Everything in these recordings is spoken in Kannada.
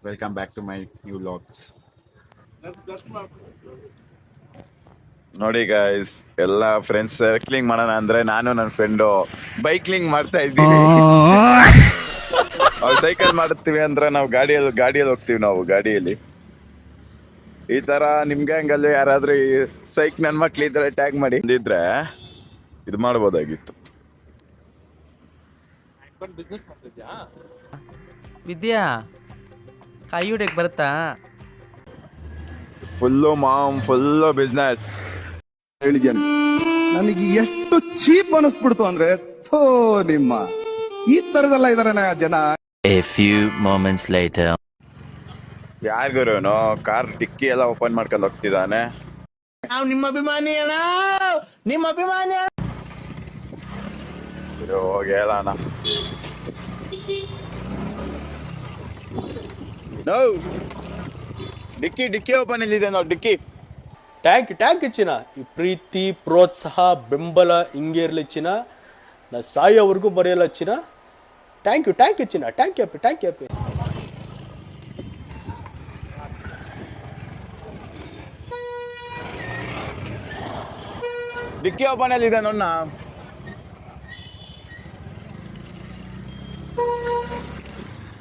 Welcome back to my new vlogs. ನೋಡಿ ಗೈಸ್, ಎಲ್ಲ ಫ್ರೆಂಡ್ಸ್ ಸೈಕ್ಲಿಂಗ್ ಮಾಡೋಣ ಅಂದ್ರೆ ನಾನು ನನ್ನ ಫ್ರೆಂಡು ಬೈಕ್ಲಿಂಗ್ ಮಾಡ್ತಾ ಇದ್ದೀವಿ. ಅವ್ರು ಸೈಕಲ್ ಮಾಡ್ತೀವಿ ಅಂದ್ರೆ ನಾವು ಗಾಡಿಯಲ್ಲಿ ಹೋಗ್ತೀವಿ. ನಾವು ಗಾಡಿಯಲ್ಲಿ ಈ ತರ ನಿಮ್ ಗ್ಯಾಂಗಲ್ಲಿ ಯಾರಾದ್ರೂ ನನ್ನ ಮಕ್ಳಿದ್ರೆ ಟ್ಯಾಗ್ ಮಾಡಿ ಇದ್ರೆ ಇದು ಮಾಡ್ಬೋದಾಗಿತ್ತು. ವಿದ್ಯಾ ಕೈ ಹೊಡೆಯಕ್ ಬರುತ್ತಾ? ಫುಲ್ಲು ಬಿಸ್ನೆಸ್ ಹೇಳಿದ್ದೇನೆ. ನನಗೆ ಎಷ್ಟು ಚೀಪ್ ಅನಿಸ್ಬಿಡ್ತು ಅಂದ್ರೆ ಥೋ ನಿಮ್ಮ ಈ ತರದೆಲ್ಲ ಇದಾರೆ ಜನ. A few moments later. ಯಾರಿಗೂ ಕಾರ್ ಡಿಕ್ಕಿ ಎಲ್ಲ ಓಪನ್ ಮಾಡ್ಕೊಂಡು ಹೋಗ್ತಿದ್ದಾನೆ. ನಿಮ್ಮ ಅಭಿಮಾನಿ ಅಣ್ಣ, ನಿಮ್ಮ ಅಭಿಮಾನಿ. ಹೋಗಿ ಹೇಳೋಣ. ಡಿಕ್ಕಿ ಓಪನ್ ಇಲ್ಲಿದೆ ನೋಡಿ. ಡಿಕ್ಕಿ ಟ್ಯಾಂಕ್ ಚಿನ್ನ. ಈ ಪ್ರೀತಿ ಪ್ರೋತ್ಸಾಹ ಬೆಂಬಲ ಹಿಂಗೆ ಇರಲಿ ಚಿನ್ನ. ನಾ ಸಾಯೋವರೆಗೂ ಬರೆಯಲ್ಲ ಚಿನ್ನ. ಥ್ಯಾಂಕ್ ಯು ಚಿನ್ನ. Thank you. ಡಿಕ್ಕಿ ಓಪನ್ ಅಲ್ಲಿದೆ ನೋಡ.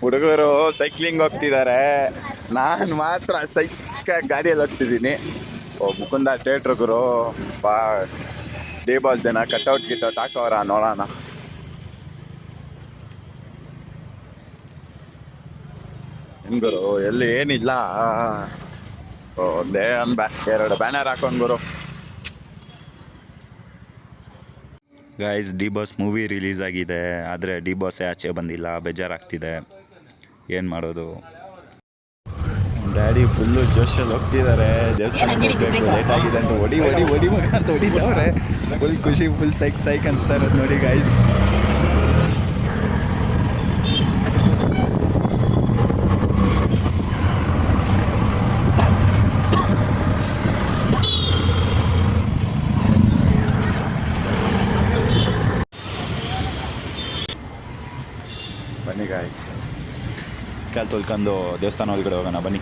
ಹುಡುಗರು ಸೈಕ್ಲಿಂಗ್ ಹೋಗ್ತಿದ್ದಾರೆ, ನಾನು ಮಾತ್ರ ಗಾಡಿಯಲ್ಲಿ ಹೋಗ್ತಿದ್ದೀನಿ. ಮುಕುಂದ ಥಿಯೇಟ್ರುಗರು ಡೇ ಬಾಸ್ ಜನ ಕಟ್ಔಟ್ ಹಾಕೋರ ನೋಡೋಣ. ಹೆಂಗುರು ಎಲ್ಲಿ ಏನಿಲ್ಲ, ಒಂದೇ ಎರಡು ಬ್ಯಾನರ್ ಹಾಕೊಂಡ್ ಗುರು. Guys, D boss movie release ಆಗಿದೆ, ಆದರೆ ಡಿ ಬಾಸೇ ಆಚೆ ಬಂದಿಲ್ಲ. ಬೇಜಾರಾಗ್ತಿದೆ, ಏನು ಮಾಡೋದು? ಡ್ಯಾಡಿ ಫುಲ್ಲು ಜೋಶಲ್ಲಿ ಹೋಗ್ತಿದ್ದಾರೆ. ದೇವಸ್ಥಾನಕ್ಕೆ ಹೋಗ್ಬೇಕು, ಲೇಟ್ ಆಗಿದೆ ಅಂತ ಹೊಡಿ ಮಗ ಅಂತ ಹೊಡಿದವ್ರೆ. ಫುಲ್ ಖುಷಿ, ಫುಲ್ ಸೈಕ್ ಅನಿಸ್ತಾ ಇರೋದು ನೋಡಿ ಗೈಸ್. ಬನ್ನಿ ಗಾಯ್ಸ್, ಕಾಲು ತೊಳ್ಕೊಂಡು ದೇವಸ್ಥಾನ ಒಳಗಡೆ ಹೋಗೋಣ ಬನ್ನಿ.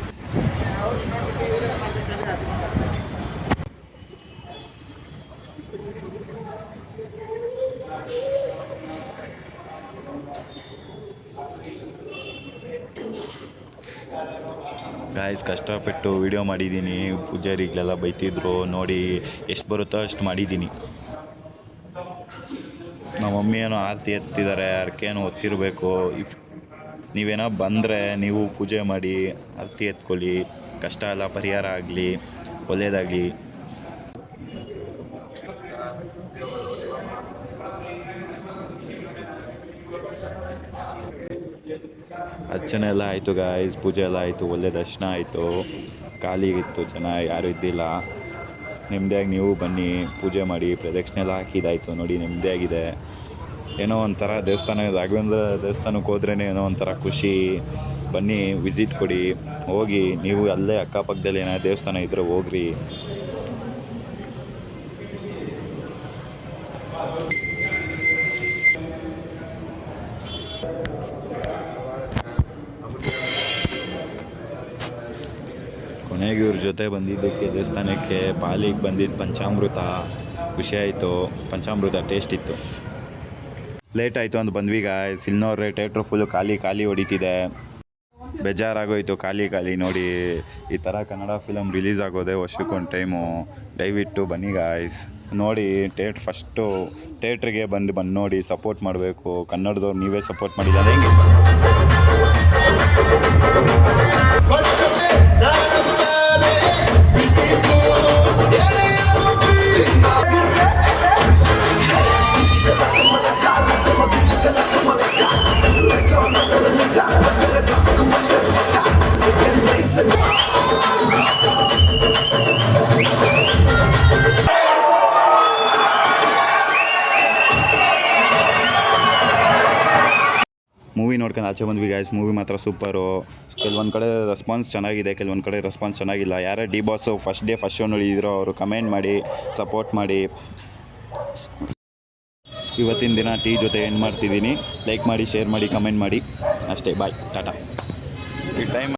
ಗಾಯ್ಸ್, ಕಷ್ಟಪಟ್ಟು ವಿಡಿಯೋ ಮಾಡಿದ್ದೀನಿ. ಪೂಜಾರಿಗಳೆಲ್ಲ ಬೈತಿದ್ರು ನೋಡಿ, ಎಷ್ಟು ಬರುತ್ತೋ ಅಷ್ಟು ಮಾಡಿದ್ದೀನಿ. ನಮ್ಮ ಮಮ್ಮಿ ಏನೋ ಆರತಿ ಎತ್ತಿದ್ದಾರೆ, ಅರ್ಕೇನೋ ಒತ್ತಿರಬೇಕು. ನೀವೇನೋ ಬಂದರೆ ನೀವು ಪೂಜೆ ಮಾಡಿ ಆರತಿ ಎತ್ಕೊಳ್ಳಿ, ಕಷ್ಟ ಎಲ್ಲ ಪರಿಹಾರ ಆಗಲಿ, ಒಳ್ಳೆಯದಾಗಲಿ. ಅರ್ಚನೆ ಎಲ್ಲ ಆಯಿತು ಗಾಯ್ಸ್, ಪೂಜೆ ಎಲ್ಲ ಆಯಿತು, ಒಳ್ಳೆ ದರ್ಶನ ಆಯಿತು. ಖಾಲಿಗಿತ್ತು, ಜನ ಯಾರೂ ಇದ್ದಿಲ್ಲ. ನೆಮ್ಮದಿಯಾಗಿ ನೀವು ಬನ್ನಿ, ಪೂಜೆ ಮಾಡಿ, ಪ್ರದಕ್ಷಿಣೆ ಎಲ್ಲ ಹಾಕಿದಾಯಿತು ನೋಡಿ. ನೆಮ್ಮದಿಯಾಗಿದೆ. ಏನೋ ಒಂಥರ ರಾಘವೇಂದ್ರ ದೇವಸ್ಥಾನಕ್ಕೆ ಹೋದ್ರೇ ಏನೋ ಒಂಥರ ಖುಷಿ. ಬನ್ನಿ, ವಿಸಿಟ್ ಕೊಡಿ, ಹೋಗಿ ನೀವು ಅಲ್ಲೇ ಅಕ್ಕಪಕ್ಕದಲ್ಲಿ ಏನಾದ್ರು ದೇವಸ್ಥಾನ ಇದ್ದರೆ ಹೋಗ್ರಿ. ಕೊನೆಗೆ ಇವ್ರ ಜೊತೆ ಬಂದಿದ್ದಕ್ಕೆ ದೇವಸ್ಥಾನಕ್ಕೆ ಪಾಲಿಗೆ ಬಂದಿದ್ದು ಪಂಚಾಮೃತ ಖುಷಿಯಾಯಿತು. ಪಂಚಾಮೃತ ಟೇಸ್ಟ್ ಇತ್ತು. ಲೇಟ್ ಆಯಿತು ಅಂತ ಬಂದ್ವಿ ಗಾಯ್ಸ್. ಇನ್ನೋರ್ರೆ ಥಿಯೇಟ್ರ್ ಫುಲ್ಲು ಖಾಲಿ ಹೊಡಿತಿದೆ. ಬೇಜಾರಾಗೋಯ್ತು ಖಾಲಿ ನೋಡಿ. ಈ ಥರ ಕನ್ನಡ ಫಿಲಮ್ ರಿಲೀಸ್ ಆಗೋದೆ ವರ್ಷಕ್ಕೊಂದು ಟೈಮು. ದಯವಿಟ್ಟು ಬನ್ನಿ ಗಾಯ್ಸ್, ನೋಡಿ. ಫಸ್ಟು ಥಿಯೇಟ್ರಿಗೆ ಬಂದು ನೋಡಿ, ಸಪೋರ್ಟ್ ಮಾಡಬೇಕು. ಕನ್ನಡದವ್ರು ನೀವೇ ಸಪೋರ್ಟ್ ಮಾಡಿಲ್ಲ ಅದು ಹೆಂಗೆ? ಮೂವಿ ನೋಡ್ಕೊಂಡು ಆಚೆ ಬಂದ್ವಿ ಗಾಯ್ಸ್. ಮೂವಿ ಮಾತ್ರ ಸೂಪರು. ಕೆಲವೊಂದು ಕಡೆ ರೆಸ್ಪಾನ್ಸ್ ಚೆನ್ನಾಗಿದೆ, ಕೆಲವೊಂದು ಕಡೆ ರೆಸ್ಪಾನ್ಸ್ ಚೆನ್ನಾಗಿಲ್ಲ. ಯಾರೇ ಡಿ ಬಾಸು ಫಸ್ಟ್ ಶೋ ನೋಡಿದಿರೋ ಅವರು ಕಮೆಂಟ್ ಮಾಡಿ, ಸಪೋರ್ಟ್ ಮಾಡಿ. ಇವತ್ತಿನ ದಿನ ಟೀ ಜೊತೆ ಎಂಡ್ ಮಾಡ್ತಿದ್ದೀನಿ. ಲೈಕ್ ಮಾಡಿ, ಶೇರ್ ಮಾಡಿ, ಕಮೆಂಟ್ ಮಾಡಿ. ಅಷ್ಟೇ, ಬಾಯ್, ಟಾಟಾ. ಈ ಟೈಮ್